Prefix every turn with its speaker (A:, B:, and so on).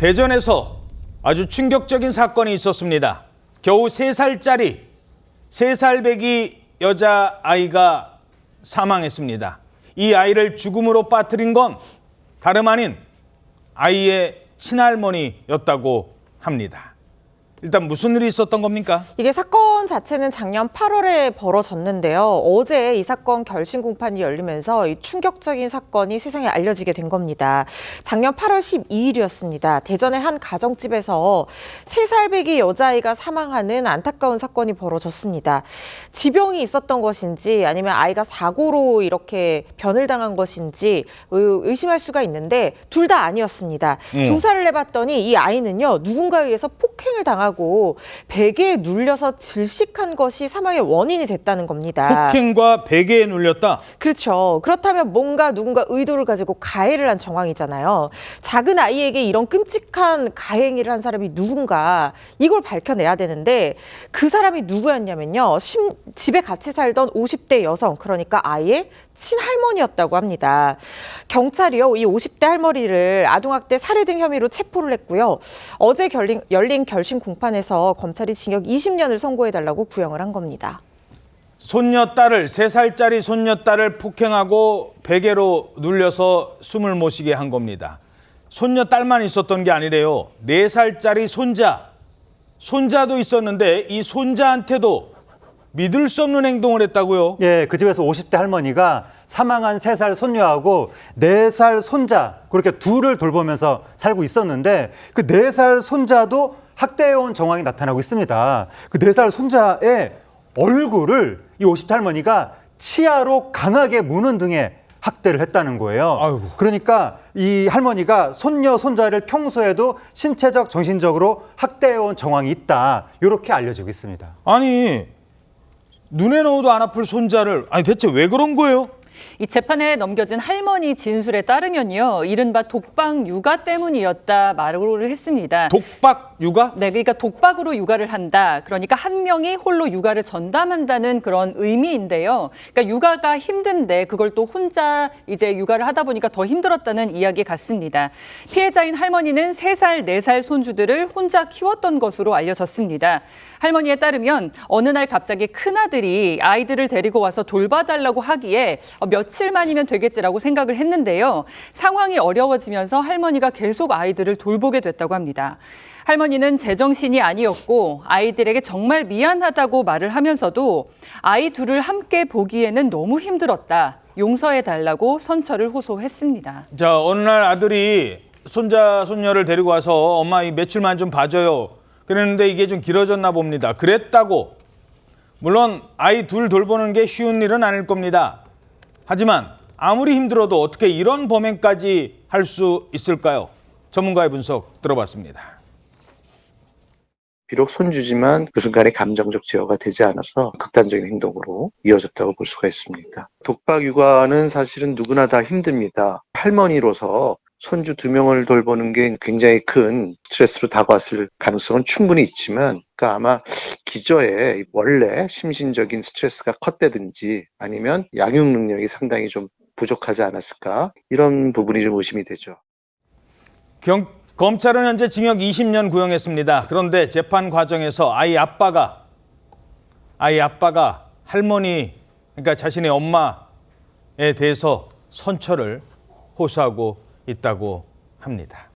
A: 대전에서 아주 충격적인 사건이 있었습니다. 겨우 3살짜리 3살배기 여자아이가 사망했습니다. 이 아이를 죽음으로 빠뜨린 건 다름 아닌 아이의 친할머니였다고 합니다. 일단 무슨 일이 있었던 겁니까?
B: 이게 사건 자체는 작년 8월에 벌어졌는데요. 어제 이 사건 결심 공판이 열리면서 이 충격적인 사건이 세상에 알려지게 된 겁니다. 작년 8월 12일이었습니다. 대전의 한 가정집에서 3살배기 여자아이가 사망하는 안타까운 사건이 벌어졌습니다. 지병이 있었던 것인지 아니면 아이가 사고로 이렇게 변을 당한 것인지 의심할 수가 있는데 둘 다 아니었습니다. 조사를 해봤더니 이 아이는요, 누군가에 의해서 폭행을 당하고 베개에 눌려서 질식한 것이 사망의 원인이 됐다는 겁니다.
A: 폭행과 베개에 눌렸다?
B: 그렇죠. 그렇다면 누군가 의도를 가지고 가해를 한 정황이잖아요. 작은 아이에게 이런 끔찍한 가해행위를 한 사람이 누군가, 이걸 밝혀내야 되는데 그 사람이 누구였냐면요. 집에 같이 살던 50대 여성, 그러니까 아이의 친할머니였다고 합니다. 경찰이요, 이 50대 할머니를 아동학대 살해 등 혐의로 체포를 했고요. 어제 열린 결심 공판에서 검찰이 징역 20년을 선고해달라고 구형을 한 겁니다.
A: 손녀딸을 3살짜리 손녀딸을 폭행하고 베개로 눌려서 숨을 못 쉬게 한 겁니다. 손녀딸만 있었던 게 아니래요. 4살짜리 손자도 있었는데 이 손자한테도 믿을 수 없는 행동을 했다고요?
C: 예, 그 집에서 50대 할머니가 사망한 3살 손녀하고 4살 손자, 그렇게 둘을 돌보면서 살고 있었는데 그 4살 손자도 학대해온 정황이 나타나고 있습니다. 그 4살 손자의 얼굴을 이 50대 할머니가 치아로 강하게 무는 등의 학대를 했다는 거예요.
A: 아이고.
C: 그러니까 이 할머니가 손녀, 손자를 평소에도 신체적, 정신적으로 학대해온 정황이 있다, 이렇게 알려지고 있습니다.
A: 아니, 눈에 넣어도 안 아플 손자를, 아니 대체 왜 그런 거예요?
D: 이 재판에 넘겨진 할머니 진술에 따르면요, 이른바 독박 육아 때문이었다 말을 했습니다.
A: 독박 육아?
D: 네, 그러니까 독박으로 육아를 한다. 그러니까 한 명이 홀로 육아를 전담한다는 그런 의미인데요. 그러니까 육아가 힘든데 그걸 또 혼자 이제 육아를 하다 보니까 더 힘들었다는 이야기 같습니다. 피해자인 할머니는 3살, 4살 손주들을 혼자 키웠던 것으로 알려졌습니다. 할머니에 따르면 어느 날 갑자기 큰아들이 아이들을 데리고 와서 돌봐달라고 하기에 며칠만이면 되겠지라고 생각을 했는데요. 상황이 어려워지면서 할머니가 계속 아이들을 돌보게 됐다고 합니다. 할머니는 제정신이 아니었고 아이들에게 정말 미안하다고 말을 하면서도 아이 둘을 함께 보기에는 너무 힘들었다, 용서해달라고 선처를 호소했습니다.
A: 자, 어느 날 아들이 손녀를 데리고 와서 엄마 이 며칠만 좀 봐줘요. 그랬는데 이게 좀 길어졌나 봅니다. 그랬다고. 물론 아이 둘 돌보는 게 쉬운 일은 아닐 겁니다. 하지만 아무리 힘들어도 어떻게 이런 범행까지 할 수 있을까요? 전문가의 분석 들어봤습니다.
E: 비록 손주지만 그 순간에 감정적 제어가 되지 않아서 극단적인 행동으로 이어졌다고 볼 수가 있습니다. 독박 육아는 사실은 누구나 다 힘듭니다. 할머니로서 손주 2명을 돌보는 게 굉장히 큰 스트레스로 다가왔을 가능성은 충분히 있지만, 그러니까 아마 기저에 원래 심신적인 스트레스가 컸다든지 아니면 양육 능력이 상당히 좀 부족하지 않았을까, 이런 부분이 좀 의심이 되죠.
A: 검찰은 현재 징역 20년 구형했습니다. 그런데 재판 과정에서 아이 아빠가 할머니, 그러니까 자신의 엄마에 대해서 선처를 호소하고 있다고 합니다.